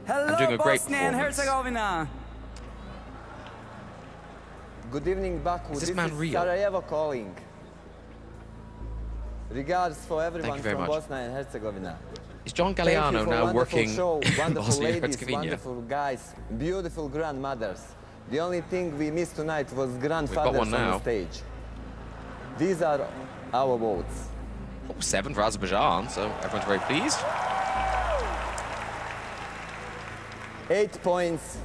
Hello, doing a great Bosnia and performance. Herzegovina. Good evening, Baku. Is this man real? Sarajevo calling. Regards for everyone very from much. Bosnia and Herzegovina. Is John Thank you Galliano for now wonderful working show, in wonderful Bosnia and ladies, Herzegovina? wonderful guys, beautiful grandmothers. The only thing we missed tonight was one grandfathers on now. the stage. These are our votes. Oh, 7 for Azerbaijan, so everyone's very pleased. 8 points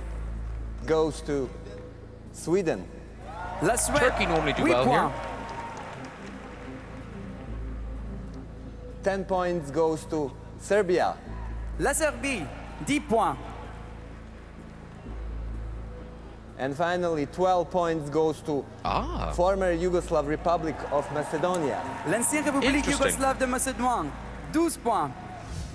goes to Sweden. La Suède, Turkey normally do 8 well here. points. 10 points goes to Serbia. La Serbie, 10 points. And finally, 12 points goes to former Yugoslav Republic of Macedonia. L'ancienne République Interesting. yougoslave de Macédoine, 12 points.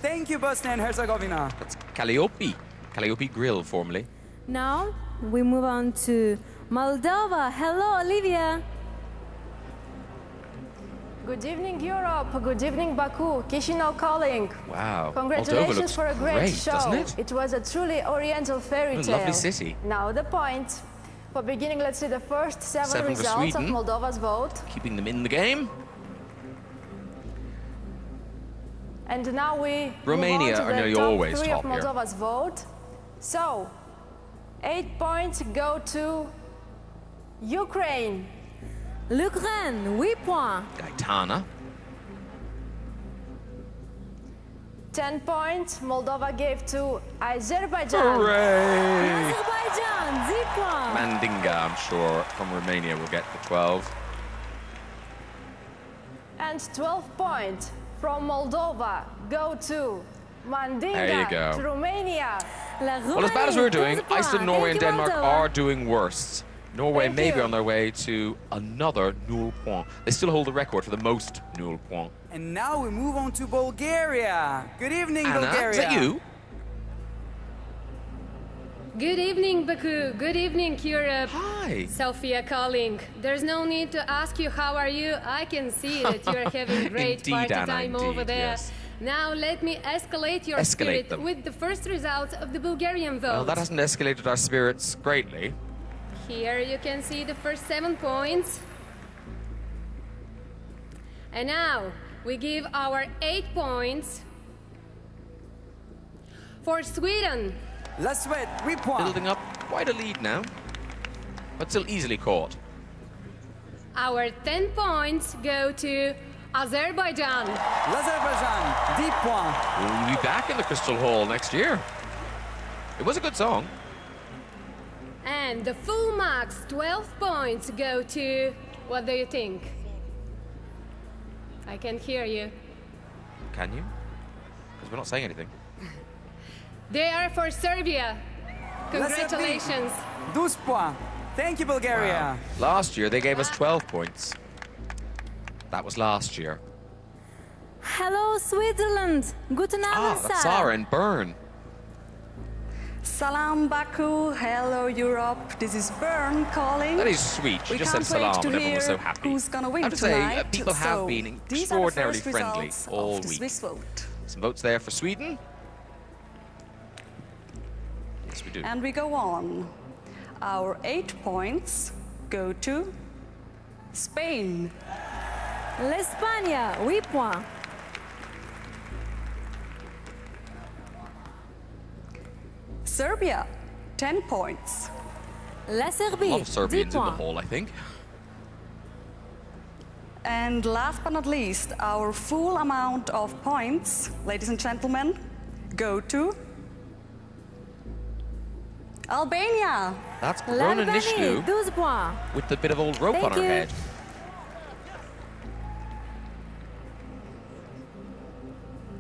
Thank you, Bosnia and Herzegovina. That's Calliope. Calliope Grill, formerly. Now we move on to Moldova. Hello, Olivia. Good evening, Europe. Good evening, Baku. Chisinau calling. Wow. Moldova Congratulations looks for a great show. doesn't it? It was a truly oriental fairy What a tale. lovely city. Now the point. For beginning, let's see the first 7 7 for results of Sweden. Moldova's vote. Keeping them in the game. And now we Romania move are on to nearly the top always 3 top of here. Moldova's vote. So, 8 points go to Ukraine. L'Ukraine, 8 points. Gaetana. 10 points Moldova gave to Azerbaijan. Hooray! Azerbaijan, 10 points. Mandinga, I'm sure, from Romania will get the 12. And 12 points from Moldova go to Mandinga, There you go. to Romania. La Well, as bad as we're doing, 12 points. Iceland, Norway, and Thank you, Denmark Moldova. are doing worse. Norway Thank may be you. on their way to another nul point. They still hold the record for the most nul points. And now we move on to Bulgaria. Good evening, Anna, Bulgaria. is that you? Good evening, Baku. Good evening, Europe. Hi. Sophia calling. There's no need to ask you how are you. I can see that you're having great Indeed, party Anna, time over indeed, there. yes. Now let me escalate your Escalate spirit them. with the first results of the Bulgarian vote. Well, that hasn't escalated our spirits greatly. Here you can see the first 7 points. And now we give our 8 points for Sweden. La Suède, 8 points. Building up quite a lead now, but still easily caught. Our 10 points go to Azerbaijan. L'Azerbaijan, 10 points. We'll be back in the Crystal Hall next year. It was a good song. And the full marks, 12 points, go to, what do you think? I can't hear you. Can you? Because we're not saying anything. They are for Serbia. Congratulations. 12 points. Thank you, Bulgaria. Wow. Last year, they gave us 12 points. That was last year. Hello, Switzerland. Guten Abend, That's Sarah in Bern. Salam Baku, hello Europe. This is Bern calling. That is sweet. She We just said can't wait salam to and everyone was so hear happy. who's gonna win I have to say, tonight. people have So, been these are the extraordinarily first friendly results all of the week. Swiss vote. Some votes there for Sweden. Yes, we do. And we go on. Our 8 points go to Spain. L'Espagne, 8 points. Serbia, 10 points. La A Serbie, lot of 10 Serbians in the points. hall, I think. And last but not least, our full amount of points, ladies and gentlemen, go to Albania. That's Corona L'Albanie, Nishlu 12 points. with the bit of old rope Thank on her you. head.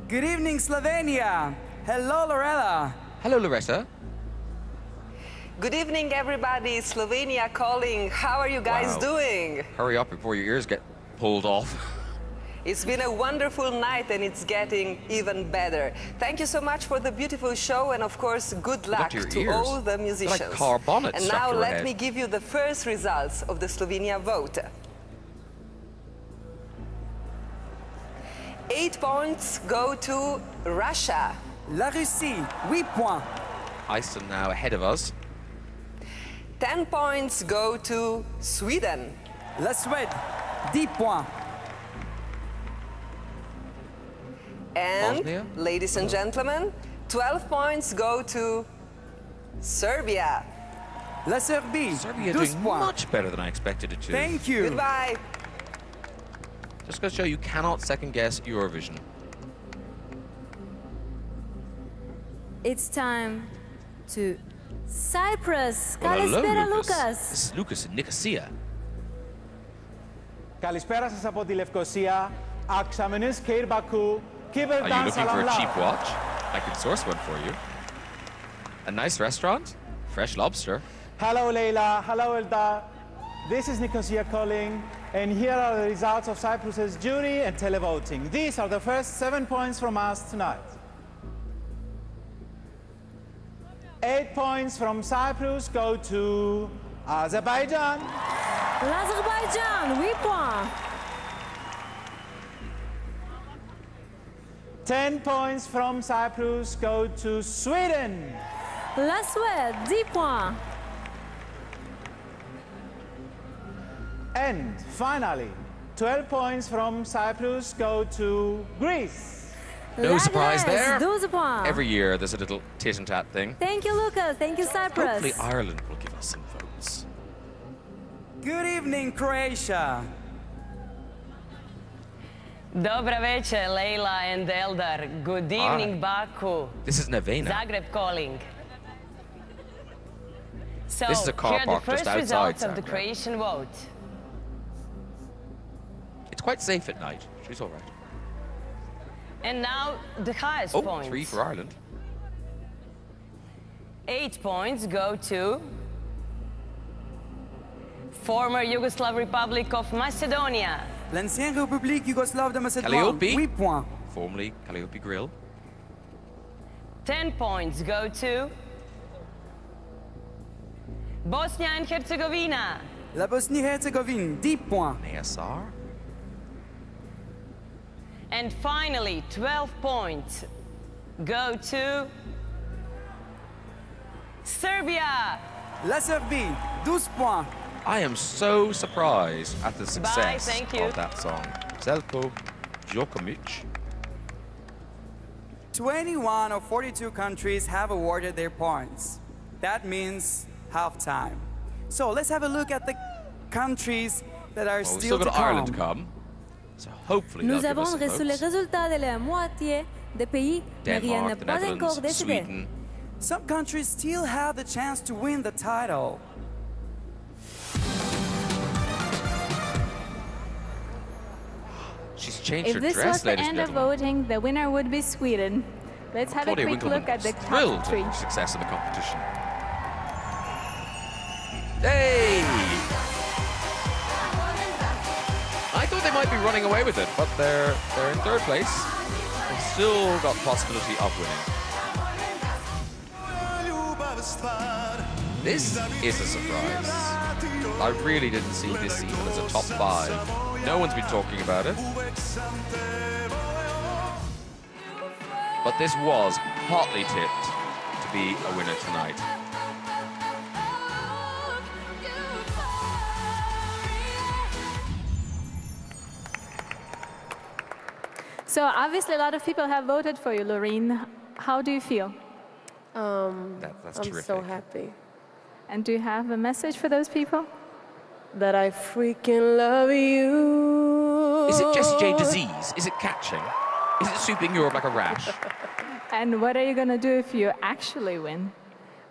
Good evening, Slovenia. Hello, Lorella. Hello, Loretta. Good evening, everybody. Slovenia calling. How are you guys Wow. doing? Hurry up before your ears get pulled off. It's been a wonderful night and it's getting even better. Thank you so much for the beautiful show and of course good luck to your to ears. all the They're like musicians. car bonnets And stuck now to her let head. me give you the first results of the Slovenia vote. 8 points go to Russia. La Russie, 8 points. Iceland now ahead of us. 10 points go to Sweden. La Suède, 10 points. And, Bosnia? ladies and gentlemen, 12 points go to Serbia. La Serbie, Serbia 12 doing points. much better than I expected it to. Thank you. Goodbye. Just going to show you cannot second guess Eurovision. It's time to Cyprus. Well, hello, Kalispera, Lucas. Lucas. This is Lucas in Nicosia. Καλησπέρα σας από τη Λευκοσία. Αξαμενής Κέιρ Μπακού. Are you looking for a cheap watch? I can source one for you. A nice restaurant? Fresh lobster. Hello Leila, hello Elda. This is Nicosia calling, and here are the results of Cyprus's jury and televoting. These are the first 7 points from us tonight. 8 points from Cyprus go to Azerbaijan. L'Azerbaïdjan, 8 points. 10 points from Cyprus go to Sweden. La Suède, 10 points. And finally, 12 points from Cyprus go to Greece. No La surprise Grèce, there. 12 points. Every year there's a little tit and tat thing. Thank you, Lucas. Thank you, Cyprus. Hopefully Ireland will give us some votes. Good evening, Croatia. Dobra večer, Leila and Eldar. Good evening, Baku. This is Nevena. Zagreb calling. So, This is a car here are the park just first outside results of the Zagreb. Croatian vote. It's quite safe at night. She's all right. And now the highest Oh, points. 3 for Ireland. 8 points go to former Yugoslav Republic of Macedonia. L'ancienne République yougoslave de Macédoine, Calliope. 8 points. Formerly Calliope Grill. 10 points go to Bosnia and Herzegovina. La Bosnie-Herzégovine, 10 points. ASR. And finally, 12 points go to Serbia. La Serbie, 12 points. I am so surprised at the success thank you. of that song. Zelko Djokovic. 21 of 42 countries have awarded their points. That means halftime. So let's have a look at the countries that are Well, we've still still to got Ireland to come. come. So hopefully Nous they'll give us avons some reçu les votes. résultats de la moitié des pays, mais rien n'est Denmark, the pas encore Netherlands, décidé. Sweden. Some countries still have the chance to win the title. She's changed If her this dress, was the ladies end and of gentlemen. voting, the winner would be Sweden. Let's have Claudia a quick Winkleman look at the was top thrilled three. at her success in the competition. Hey! I thought they might be running away with it, but they're in third place. They've still got possibility of winning. This is a surprise. I really didn't see this even as a top 5. No one's been talking about it. But this was hotly tipped to be a winner tonight. So obviously a lot of people have voted for you, Loreen. How do you feel? That's I'm terrific. so happy And do you have a message for those people? that I freaking love you. Is it Jessie J disease? Is it catching? Is it sweeping Europe like a rash? And what are you going to do if you actually win?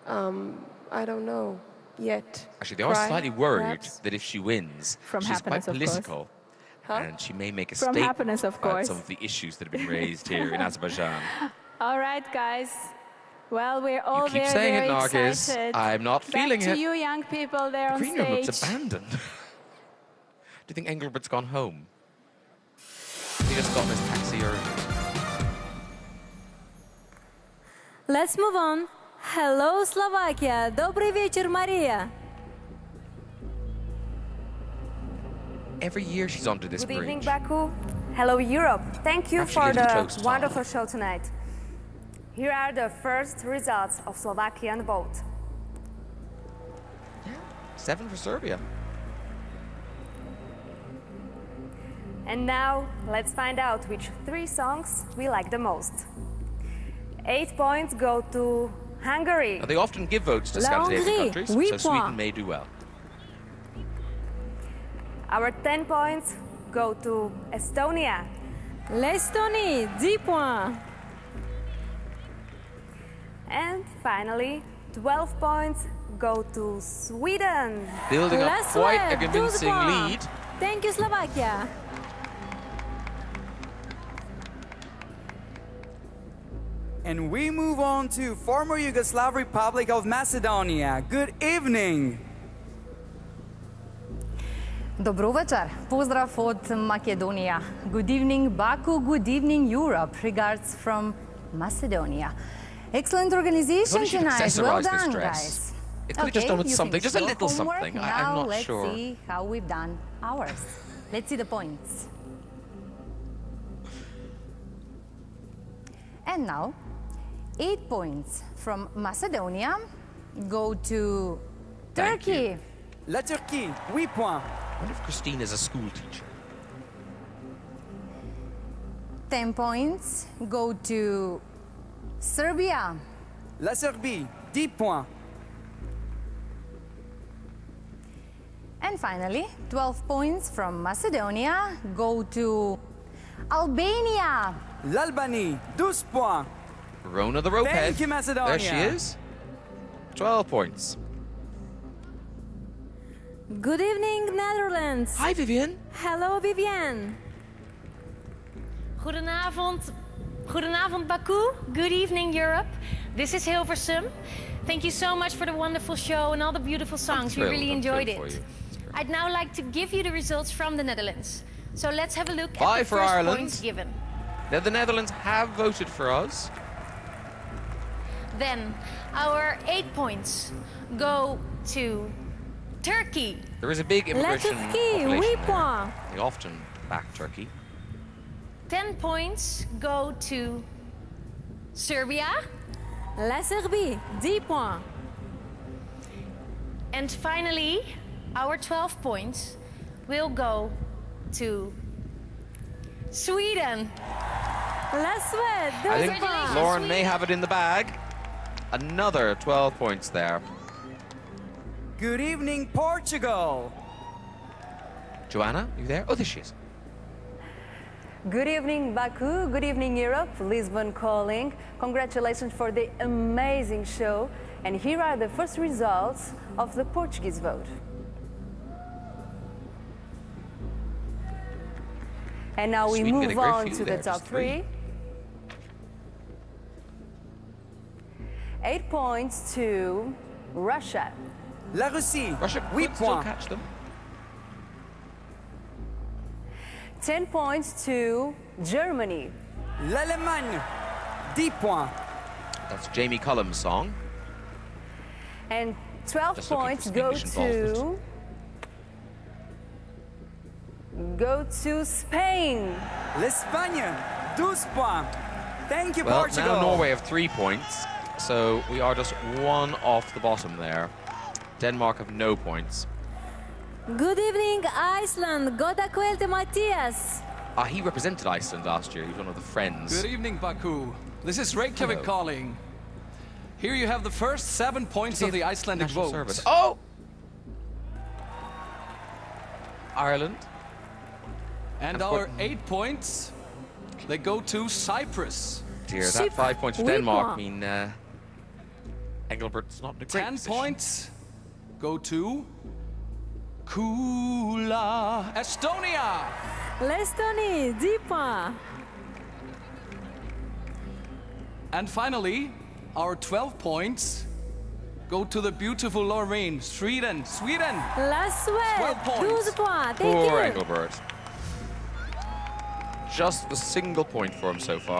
I don't know yet. Actually, they are Cry, slightly worried perhaps? that if she wins, From she's quite happiness, of course. political. And she may make a From statement happiness, of about course. some of the issues that have been raised here in Azerbaijan. All right, guys. Well, we're all keep very, saying it, very Nargis. excited. I'm not feeling Back to it. you young people there on Green room stage. looks abandoned. Do you think Engelbert's gone home? He just got in his taxi or... Let's move on. Hello, Slovakia. Добрый вечер, Maria. Every year she's onto this Good bridge. evening, Baku. Hello, Europe. Thank you Perhaps she for lives the close to wonderful show tonight. Here are the first results of Slovakian vote. 7 for Serbia. And now, let's find out which 3 songs we like the most. 8 points go to Hungary. Now, they often give votes to Scandinavian countries, so Sweden may do well. Our 10 points go to Estonia. L'Estonie, 10 points. And finally, 12 points go to Sweden. Building up quite a convincing lead. Thank you, Slovakia. And we move on to former Yugoslav Republic of Macedonia. Good evening. Dobro večer. Pozdrav od Makedonija. Good evening, Baku. Good evening, Europe. Regards from Macedonia. Excellent organization tonight. Well done, guys. It could have just done with something, just a little something. I'm not sure. Let's see how we've done ours. Let's see the points. And now, 8 points from Macedonia go to Turkey. La Turquie, 8 points. I wonder if Christine is a school teacher. 10 points go to Serbia. La Serbie, 10 points. And finally, 12 points from Macedonia go to Albania. L'Albanie, 12 points. Rona the ropehead. Thank you, Macedonia. There she is. 12 points. Good evening, Netherlands. Hi, Vivian. Hello, Vivian. Goedenavond. Goedenavond, Baku. Good evening, Europe. This is Hilversum. Thank you so much for the wonderful show and all the beautiful songs. We really enjoyed it. I'd now like to give you the results from the Netherlands. So let's have a look at the first points given. Now, the Netherlands have voted for us. Then our 8 points go to Turkey. There is a big immigration population there. They often back Turkey. 10 points go to Serbia. La Serbie, 10 points. And finally, our 12 points will go to Sweden. La Suède, 12 I think points. Lauren may have it in the bag. Another 12 points there. Good evening, Portugal. Joanna, you there? Oh, there she is. Good evening, Baku. Good evening, Europe. Lisbon calling. Congratulations for the amazing show. And here are the first results of the Portuguese vote. And now we move on to the top 3. 8 points to Russia. La Russie, Russia 8 points. Catch them. 10 points to Germany. L'Allemagne, 10 points. That's Jamie Cullum's song. And 12 points go to Spain. L'Espagne, 12 points. Thank you, Well, Portugal. now Norway have 3 points, so we are just 1 off the bottom there. Denmark have no points. Good evening, Iceland. Goda Kvelte Matthias. He represented Iceland last year. He was one of the friends. Good evening, Baku. This is Reykjavik calling. Here you have the first 7 points of the Icelandic vote. Service. Oh! Ireland. And our 8 points, they go to Cyprus. Dear, that 5 points for Denmark mean Engelbert's not in a great 10 position. points go to Kula, Estonia. L'Estonie, 10 points. And finally, our 12 points go to the beautiful Lorraine, Sweden. La Suède, 12 points. 12 points. Thank Poor you. Engelbert. Just the single point for him so far.